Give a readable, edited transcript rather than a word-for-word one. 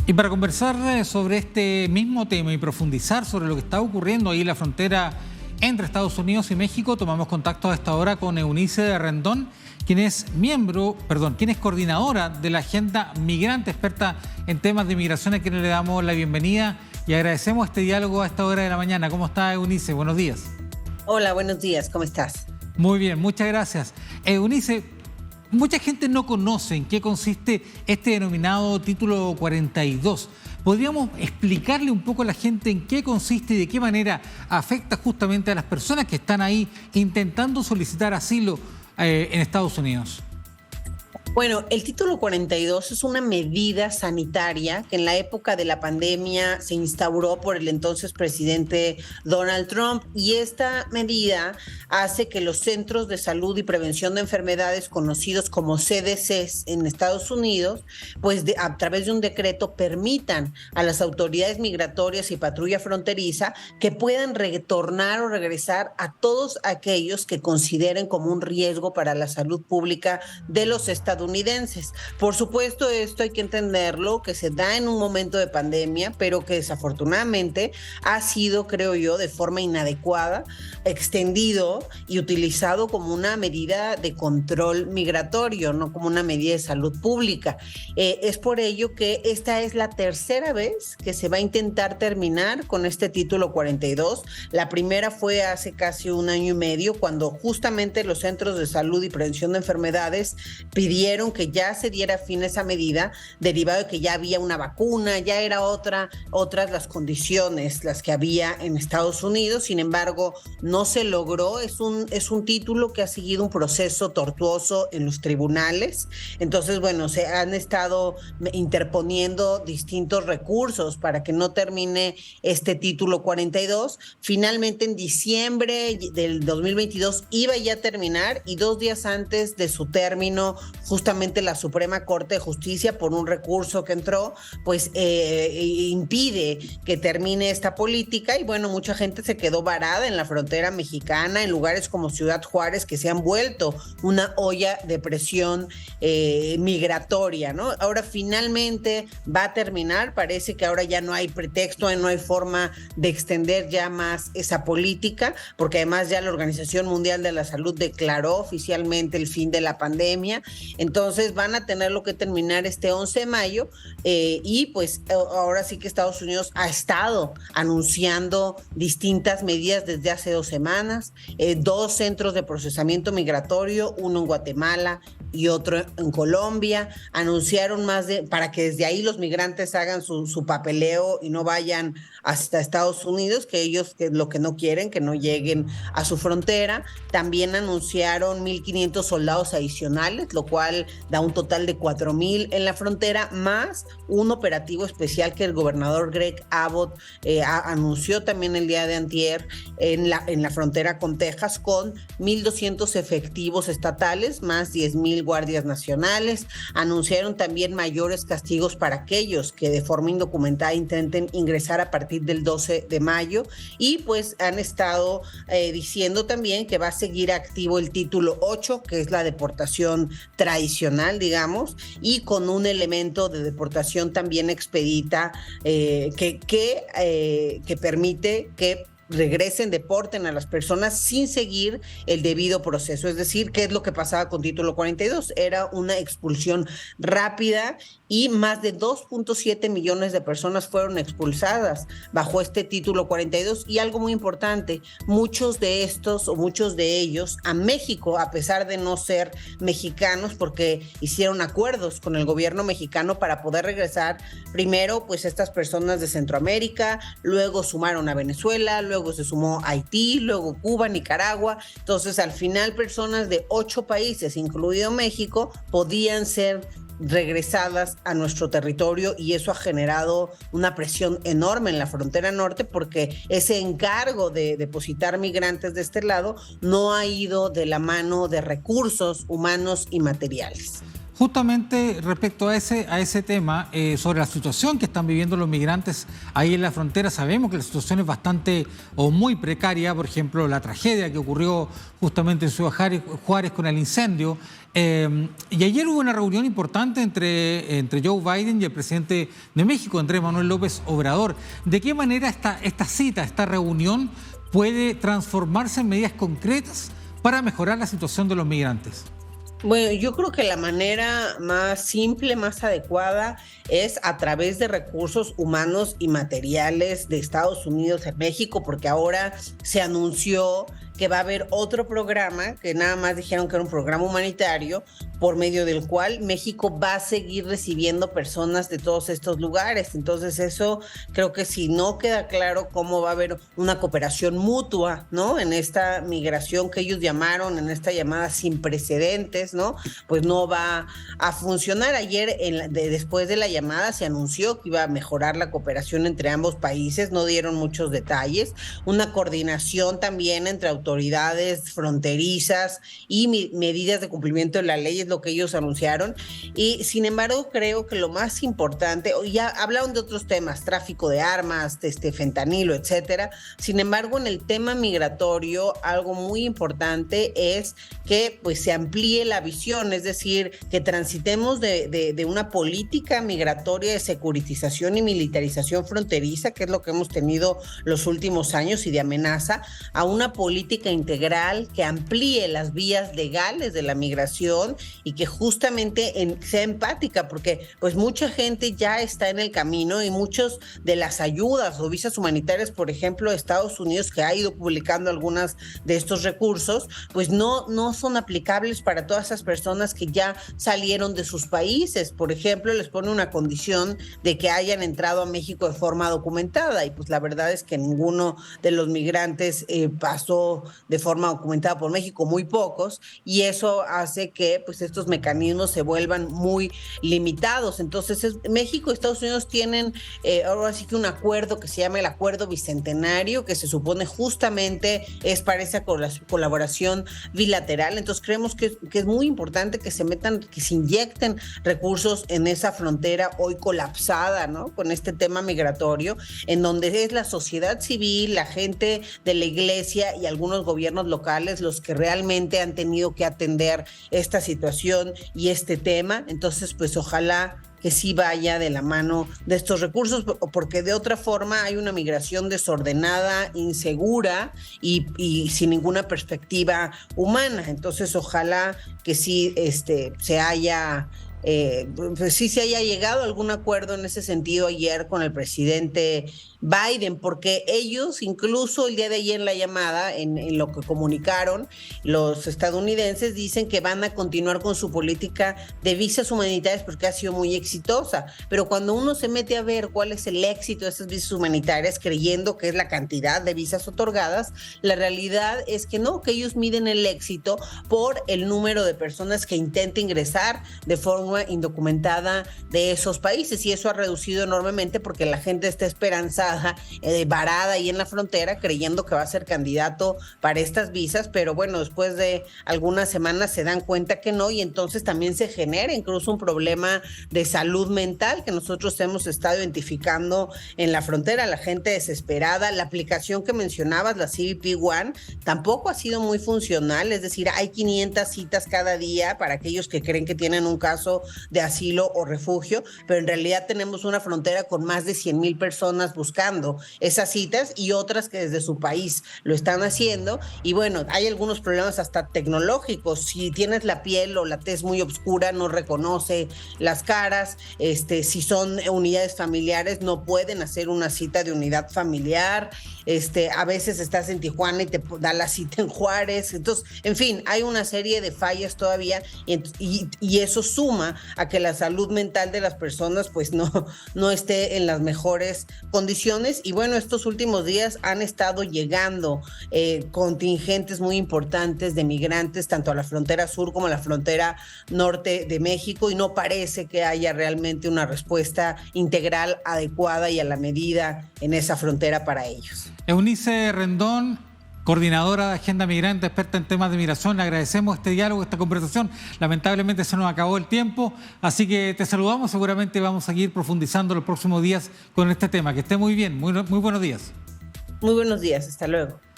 Y para conversar sobre este mismo tema y profundizar sobre lo que está ocurriendo ahí en la frontera entre Estados Unidos y México, tomamos contacto a esta hora con Eunice Rendón, quien es coordinadora de la Agenda Migrante, experta en temas de migración, a quien le damos la bienvenida y agradecemos este diálogo a esta hora de la mañana. ¿Cómo está, Eunice? Buenos días. Hola, buenos días. ¿Cómo estás? Muy bien, muchas gracias. Eunice, mucha gente no conoce en qué consiste este denominado título 42. ¿Podríamos explicarle un poco a la gente en qué consiste y de qué manera afecta justamente a las personas que están ahí intentando solicitar asilo en Estados Unidos? Bueno, el título 42 es una medida sanitaria que en la época de la pandemia se instauró por el entonces presidente Donald Trump, y esta medida hace que los centros de salud y prevención de enfermedades conocidos como CDCs en Estados Unidos, pues a través de un decreto permitan a las autoridades migratorias y patrulla fronteriza que puedan retornar o regresar a todos aquellos que consideren como un riesgo para la salud pública de los estadounidenses. Por supuesto, esto hay que entenderlo, que se da en un momento de pandemia, pero que desafortunadamente ha sido, creo yo, de forma inadecuada, extendido y utilizado como una medida de control migratorio, no como una medida de salud pública. Es por ello que esta es la tercera vez que se va a intentar terminar con este título 42. La primera fue hace casi un año y medio, cuando justamente los centros de salud y prevención de enfermedades pidieron que ya se diera fin a esa medida, derivado de que ya había una vacuna, ya era otras las condiciones las que había en Estados Unidos. Sin embargo, no se logró. Es un título que ha seguido un proceso tortuoso en los tribunales. Entonces, bueno, se han estado interponiendo distintos recursos para que no termine este título 42. Finalmente, en diciembre del 2022 iba ya a terminar, y 2 días antes de su término, justamente la Suprema Corte de Justicia, por un recurso que entró, pues impide que termine esta política. Y bueno, mucha gente se quedó varada en la frontera mexicana, en lugares como Ciudad Juárez, que se han vuelto una olla de presión migratoria, ¿no? Ahora finalmente va a terminar. Parece que ahora ya no hay pretexto, no hay forma de extender ya más esa política, porque además ya la Organización Mundial de la Salud declaró oficialmente el fin de la pandemia. Entonces van a tenerlo que terminar este 11 de mayo y pues ahora sí que Estados Unidos ha estado anunciando distintas medidas desde hace 2 semanas, 2 centros de procesamiento migratorio, uno en Guatemala y otro en Colombia. Anunciaron para que desde ahí los migrantes hagan su papeleo y no vayan hasta Estados Unidos, que ellos lo que no quieren, que no lleguen a su frontera. También anunciaron 1,500 soldados adicionales, lo cual da un total de 4,000 en la frontera, más un operativo especial que el gobernador Greg Abbott anunció también el día de antier en la frontera con Texas, con 1,200 efectivos estatales, más 10,000 guardias nacionales. Anunciaron también mayores castigos para aquellos que de forma indocumentada intenten ingresar a partir del 12 de mayo. Y pues han estado diciendo también que va a seguir activo el título 8, que es la deportación tradicional, digamos, y con un elemento de deportación también expedita que permite que regresen, deporten a las personas sin seguir el debido proceso. Es decir, ¿qué es lo que pasaba con título 42? Era una expulsión rápida, y más de 2.7 millones de personas fueron expulsadas bajo este título 42. Y algo muy importante, muchos de ellos a México, a pesar de no ser mexicanos, porque hicieron acuerdos con el gobierno mexicano para poder regresar. Primero, pues estas personas de Centroamérica, luego sumaron a Venezuela, luego se sumó Haití, luego Cuba, Nicaragua. Entonces, al final, personas de 8 países, incluido México, podían ser regresadas a nuestro territorio, y eso ha generado una presión enorme en la frontera norte, porque ese encargo de depositar migrantes de este lado no ha ido de la mano de recursos humanos y materiales. Justamente respecto a ese tema, sobre la situación que están viviendo los migrantes ahí en la frontera, sabemos que la situación es bastante o muy precaria. Por ejemplo, la tragedia que ocurrió justamente en Ciudad Juárez con el incendio. Y ayer hubo una reunión importante entre Joe Biden y el presidente de México, Andrés Manuel López Obrador. ¿De qué manera esta cita, esta reunión puede transformarse en medidas concretas para mejorar la situación de los migrantes? Bueno, yo creo que la manera más simple, más adecuada es a través de recursos humanos y materiales de Estados Unidos en México, porque ahora se anunció que va a haber otro programa, que nada más dijeron que era un programa humanitario, por medio del cual México va a seguir recibiendo personas de todos estos lugares. Entonces eso creo que si no queda claro cómo va a haber una cooperación mutua, ¿no? En esta migración que ellos llamaron, en esta llamada sin precedentes, ¿no? Pues no va a funcionar. Ayer, después de la llamada, se anunció que iba a mejorar la cooperación entre ambos países, no dieron muchos detalles, una coordinación también entre autoridades fronterizas y medidas de cumplimiento de la ley es lo que ellos anunciaron. Y sin embargo, creo que lo más importante, ya hablaron de otros temas, tráfico de armas, fentanilo, etcétera. Sin embargo, en el tema migratorio, algo muy importante es que pues se amplíe la visión, es decir, que transitemos de una política migratoria de securitización y militarización fronteriza, que es lo que hemos tenido los últimos años, y de amenaza, a una política integral que amplíe las vías legales de la migración y que justamente sea empática, porque pues mucha gente ya está en el camino y muchas de las ayudas o visas humanitarias, por ejemplo, de Estados Unidos, que ha ido publicando algunas de estos recursos, pues no son aplicables para todas esas personas que ya salieron de sus países. Por ejemplo, les pone una condición de que hayan entrado a México de forma documentada, y pues la verdad es que ninguno de los migrantes pasó de forma documentada por México, muy pocos, y eso hace que pues estos mecanismos se vuelvan muy limitados. Entonces México y Estados Unidos tienen ahora sí que un acuerdo que se llama el Acuerdo Bicentenario, que se supone justamente es para esa colaboración bilateral. Entonces creemos que es muy importante que se inyecten recursos en esa frontera hoy colapsada, ¿no? Con este tema migratorio, en donde es la sociedad civil, la gente de la iglesia y algunos gobiernos locales los que realmente han tenido que atender esta situación y este tema. Entonces, pues ojalá que sí vaya de la mano de estos recursos, porque de otra forma hay una migración desordenada, insegura y sin ninguna perspectiva humana. Entonces, ojalá que sí se haya llegado a algún acuerdo en ese sentido ayer con el presidente Biden, porque ellos incluso el día de ayer en la llamada, en lo que comunicaron los estadounidenses, dicen que van a continuar con su política de visas humanitarias porque ha sido muy exitosa, pero cuando uno se mete a ver cuál es el éxito de esas visas humanitarias creyendo que es la cantidad de visas otorgadas, la realidad es que no, que ellos miden el éxito por el número de personas que intenta ingresar de forma indocumentada de esos países, y eso ha reducido enormemente porque la gente está esperanzada, varada ahí en la frontera creyendo que va a ser candidato para estas visas, pero bueno, después de algunas semanas se dan cuenta que no, y entonces también se genera incluso un problema de salud mental que nosotros hemos estado identificando en la frontera, la gente desesperada. La aplicación que mencionabas, la CBP One, tampoco ha sido muy funcional, es decir, hay 500 citas cada día para aquellos que creen que tienen un caso de asilo o refugio, pero en realidad tenemos una frontera con más de 100,000 personas buscando esas citas y otras que desde su país lo están haciendo. Y bueno, hay algunos problemas hasta tecnológicos. Si tienes la piel o la tez muy oscura, no reconoce las caras. Si son unidades familiares, no pueden hacer una cita de unidad familiar. A veces estás en Tijuana y te da la cita en Juárez. Entonces, en fin, hay una serie de fallas todavía y eso suma a que la salud mental de las personas pues no esté en las mejores condiciones. Y bueno, estos últimos días han estado llegando contingentes muy importantes de migrantes tanto a la frontera sur como a la frontera norte de México, y no parece que haya realmente una respuesta integral, adecuada y a la medida en esa frontera para ellos. Eunice Rendón, coordinadora de Agenda Migrante, experta en temas de migración. Le agradecemos este diálogo, esta conversación. Lamentablemente se nos acabó el tiempo, así que te saludamos. Seguramente vamos a seguir profundizando los próximos días con este tema. Que esté muy bien, muy buenos días. Muy buenos días, hasta luego.